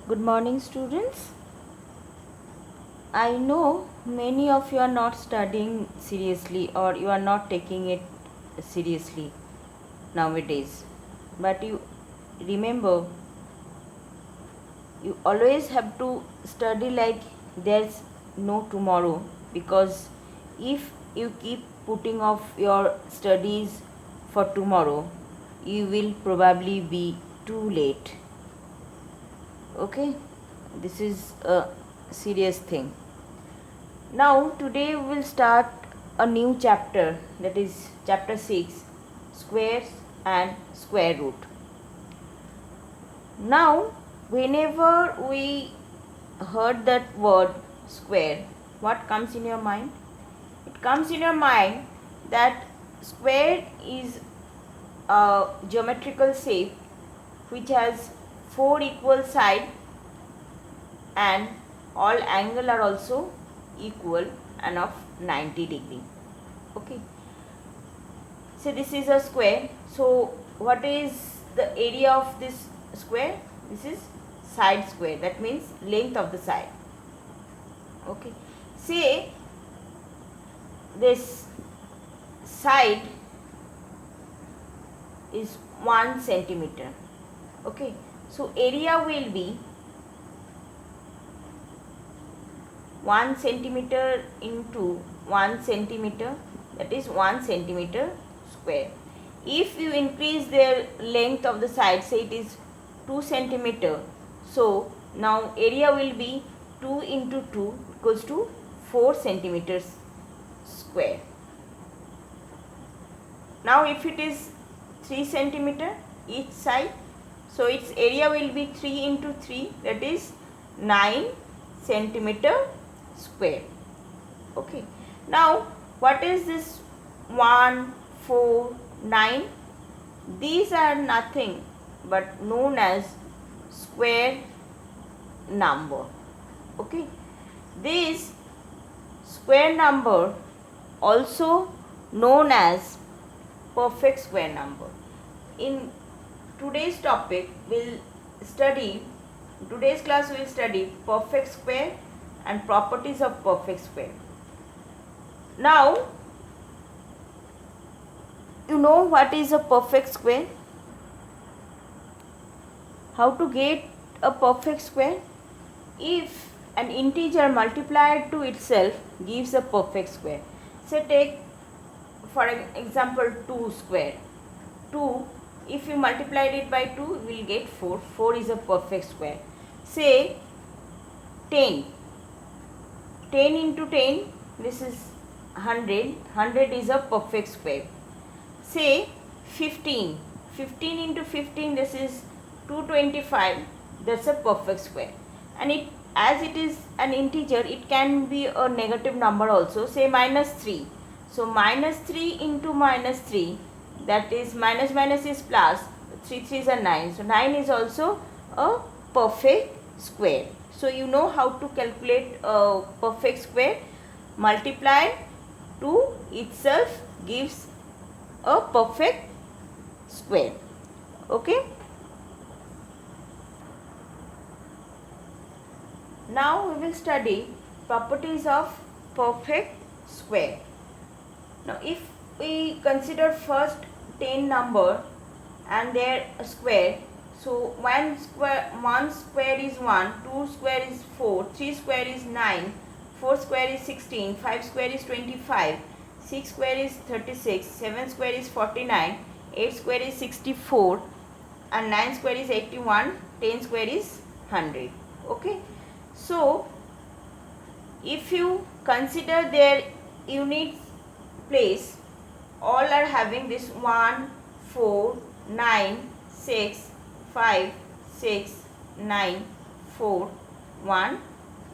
Good morning, students. I know many of you are not studying seriously or you are not taking it seriously nowadays. But you remember, you always have to study like there's no tomorrow, because if you keep putting off your studies for tomorrow, you will probably be too late. Okay, this is a serious thing. Now, today we will start a new chapter, that is chapter 6, squares and square root. Now, whenever we heard that word square, what comes in your mind? It comes in your mind that square is a geometrical shape which has four equal sides and all angle are also equal and of 90 degree. Okay, so this is a square. So what is the area of this square? This is side square, that means length of the side. Okay, say this side is 1 centimeter. Okay, so area will be 1 centimeter into 1 centimeter, that is 1 centimeter square. If you increase their length of the side, say it is 2 centimeter, so now area will be 2 into 2 equals to 4 centimeters square. Now if it is 3 centimeter each side, so its area will be 3 into 3, that is 9 centimeter square. Okay, now what is this 1, 4, 9? These are nothing but known as square number. Okay, this square number also known as perfect square number. In today's topic today's class will study perfect square and properties of perfect square. Now, you know what is a perfect square? How to get a perfect square? If an integer multiplied to itself gives a perfect square. Say take for example 2 square. 2, if you multiplied it by 2, you will get 4. 4 is a perfect square. Say 10. 10 into 10, this is 100. 100 is a perfect square. Say 15. 15 into 15, this is 225. That's a perfect square. And it, as it is an integer, it can be a negative number also. Say minus 3. So minus 3 into minus 3, that is minus minus is plus. 3 3s are 9. So 9 is also a perfect square. So you know how to calculate a perfect square. Multiply to itself gives a perfect square. Okay. Now we will study properties of perfect square. Now if we consider first 10 number and their square, so 1 square is 1, 2 square is 4, 3 square is 9, 4 square is 16, 5 square is 25, 6 square is 36, 7 square is 49, 8 square is 64 and 9 square is 81, 10 square is 100. Okay. So if you consider their unit place, all are having this 1, 4, 9, 6, 5, 6, 9, 4, 1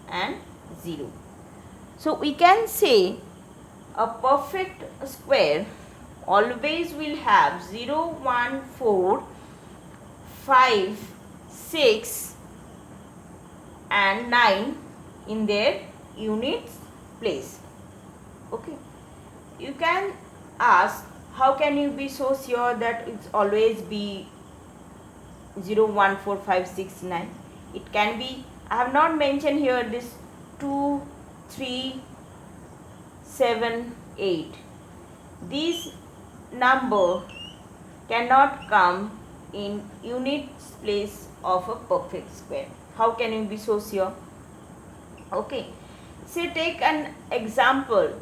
and 0. So we can say a perfect square always will have 0, 1, 4, 5, 6 and 9 in their units place. Okay. You can ask, how can you be so sure that it's always be 0, 1, 4, 5, 6, 9? It can be, I have not mentioned here this 2, 3, 7, 8. These number cannot come in units place of a perfect square. How can you be so sure? Okay, say take an example.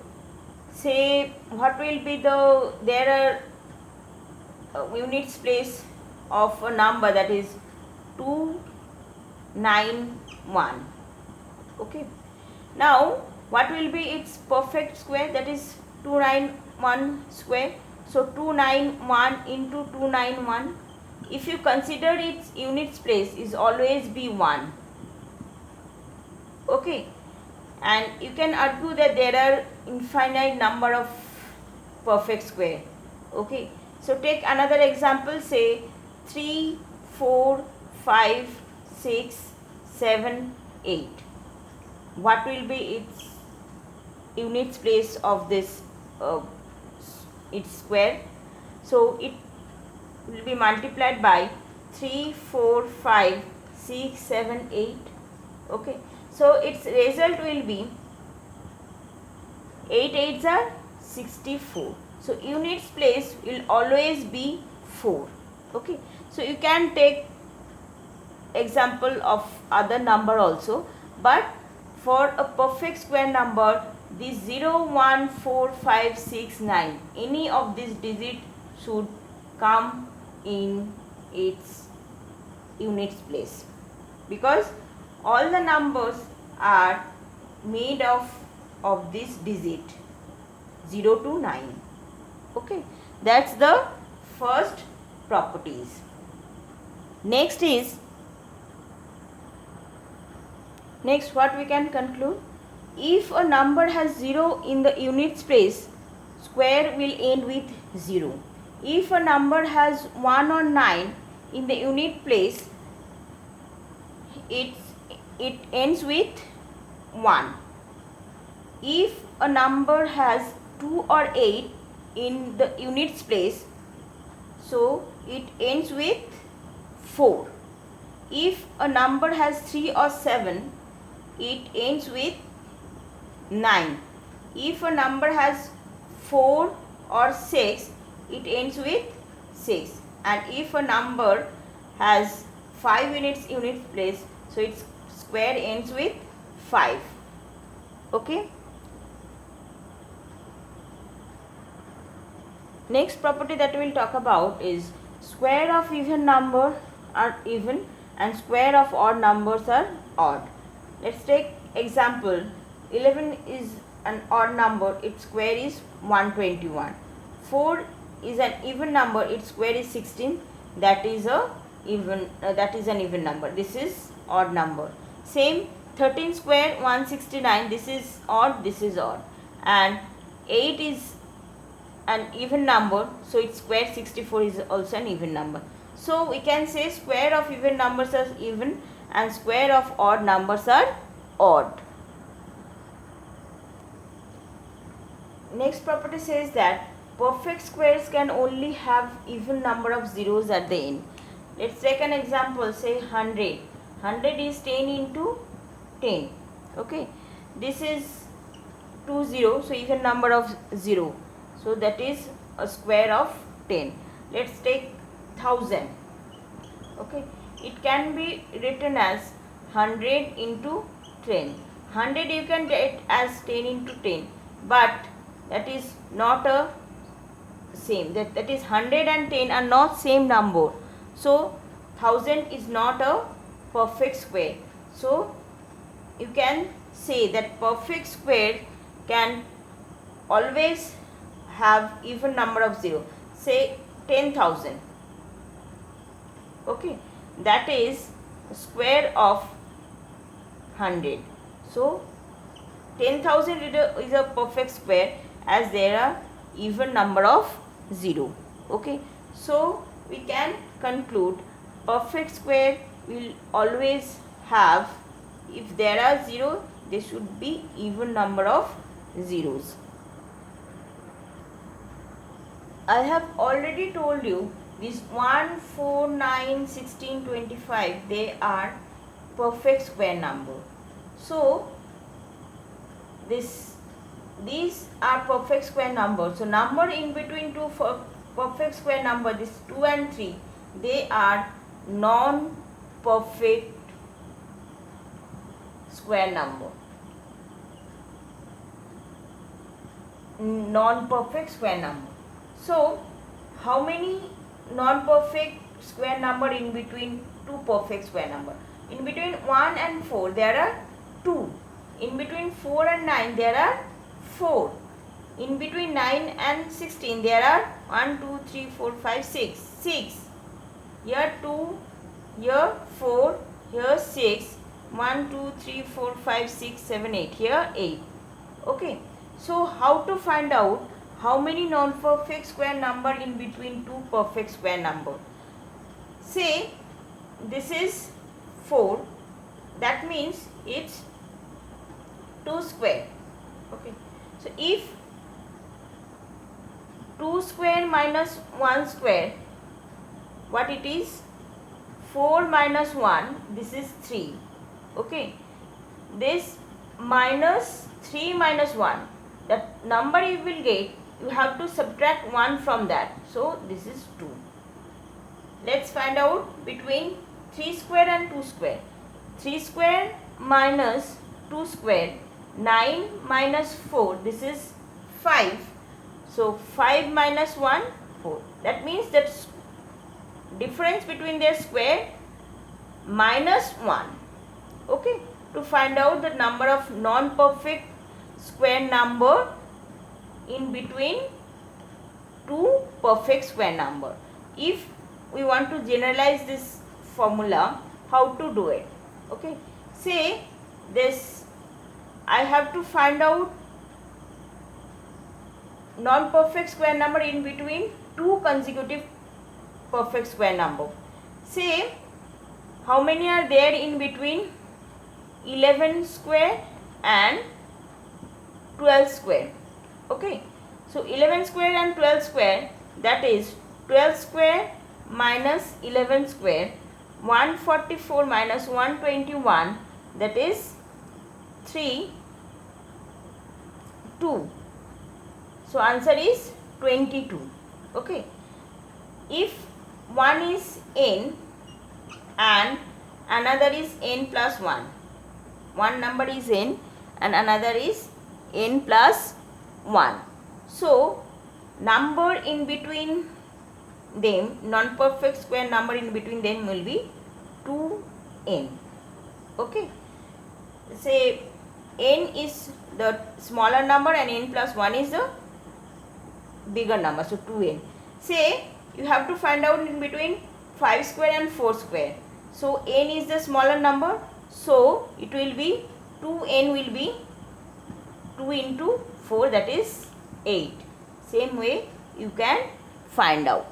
Say what will be there are units place of a number, that is 291. Okay, now what will be its perfect square? That is 291 square. So 291 into 291, if you consider its units place, is always be 1. Okay, and you can argue that there are infinite number of perfect square. Okay, so take another example, say 3, 4, 5, 6, 7, 8. What will be its units place of this its square? So it will be multiplied by 3, 4, 5, 6, 7, 8. Okay, so its result will be 8 8s are 64. So units place will always be 4. Okay, so you can take example of other number also, but for a perfect square number, this 0, 1, 4, 5, 6, 9, any of these digits should come in its units place, because all the numbers are made of this digit 0 to 9. Okay, that's the first properties. Next what we can conclude: if a number has 0 in the units place, square will end with 0. If a number has 1 or 9 in the unit place, it ends with 1. If a number has 2 or 8 in the units place, so it ends with 4. If a number has 3 or 7, it ends with 9. If a number has 4 or 6, it ends with 6. And if a number has 5 units place, so its square ends with 5. Okay. Next property that we will talk about is square of even number are even and square of odd numbers are odd. Let's take example. 11 is an odd number, its square is 121. 4 is an even number, its square is 16. That is an even number. This is odd number. Same 13 square 169. This is odd. This is odd. And 8 is an even number, so its square 64 is also an even number. So we can say square of even numbers are even and square of odd numbers are odd. Next property says that perfect squares can only have even number of zeros at the end. Let's take an example, say 100. 100 is 10 into 10. Okay, this is 2 0, so even number of 0. So that is a square of 10. Let's take 1000. Okay, it can be written as 100 into 10. 100 you can get as 10 into 10, but that is not a same. That is 100 and 10 are not same number. So 1000 is not a perfect square. So you can say that perfect square can always have even number of 0. Say 10,000. Okay, that is square of 100. So 10,000 is a perfect square as there are even number of 0. Okay, so we can conclude perfect square will always have, if there are 0, there should be even number of zeros. I have already told you these 1, 4, 9, 16, 25, they are perfect square number. So these are perfect square numbers. So number in between two perfect square number, this 2 and 3, they are non-perfect square number. Non-perfect square number. So how many non-perfect square number in between two perfect square number? In between 1 and 4 there are 2. In between 4 and 9 there are 4. In between 9 and 16 there are 1, 2, 3, 4, 5, 6. 6. Here 2, here 4, here 6. 1, 2, 3, 4, 5, 6, 7, 8. Here 8. Okay. So how to find out how many non-perfect square number in between two perfect square number? Say this is 4. That means it's 2 square. Okay. So if 2 square minus 1 square, what it is? 4 minus 1, this is 3. Okay. This minus 3 minus 1, that number you will get, you have to subtract 1 from that. So this is 2. Let's find out between 3 square and 2 square. 3 square minus 2 square, 9 minus 4, this is 5. So 5 minus 1, 4. That means that difference between their square minus 1. Okay. To find out the number of non-perfect square number in between two perfect square number. If we want to generalize this formula, how to do it? Okay. Say this, I have to find out non-perfect square number in between two consecutive perfect square number. Say how many are there in between 11 square and 12 square. Okay. So 11 square and 12 square, that is 12 square minus 11 square, 144 minus 121, that is 3, 2. So answer is 22. Okay. If one is n and another is n plus 1, one number is n and another is n plus 1. So number in between them, non-perfect square number in between them will be 2n. Okay. Say n is the smaller number and n plus 1 is the bigger number. So 2n. Say you have to find out in between 5 square and 4 square. So n is the smaller number. So it will be 2n will be 2 into 4, that is 8. Same way you can find out.